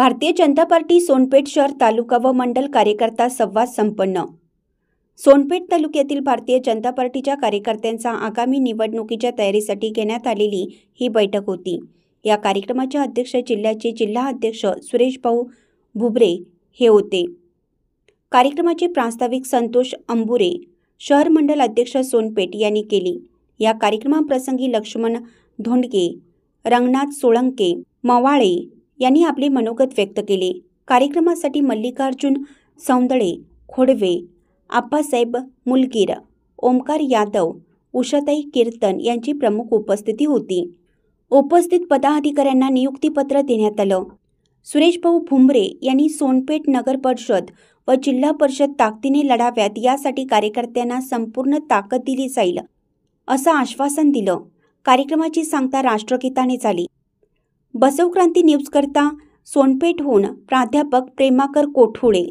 Bharatiya Janata party Sonpeth शहर तालुका व मंडल कार्यकर्ता संवाद संपन्न। सोनपेठ तालुक्यातील भारतीय जनता पार्टीच्या कार्यकर्त्यांचा आगामी निवडणुकीच्या तयारीसाठी घेण्यात आलेली ही बैठक होती। या कार्यक्रमाचे अध्यक्ष जिल्ह्याचे जिल्हा अध्यक्ष सुरेश भाऊ भुबरे हे होते। कार्यक्रमाचे प्रास्ताविक संतोष अंबुरे शहर मंडल अध्यक्ष सोनपेठ यांनी केली। या कार्यक्रमाप्रसंगी लक्ष्मण धोंडगे, रंगनाथ सोळंके, मवाळे यांनी आपले मनोगत व्यक्त केले। कार्यक्रमासाठी मल्लिकार्जुन सौंदळे खोडवे, आप्पासाहेब मुलगीर, ओमकार यादव, उषाताई कीर्तन यांची प्रमुख उपस्थिती होती। उपस्थित पदाधिकाऱ्यांना नियुक्तीपत्र देण्यात आलं। सुरेश भाऊ भुमरे यांनी सोनपेठ नगर परिषद व जिल्हा परिषद ताकदीने लढाव्यात यासाठी कार्यकर्त्यांना संपूर्ण ताकद दिली जाईल असं आश्वासन दिलं। कार्यक्रमाची सांगता राष्ट्रगीताने झाली। बसव क्रांती न्यूज करता सोनपेठहून प्राध्यापक प्रेमाकर कोठुळे।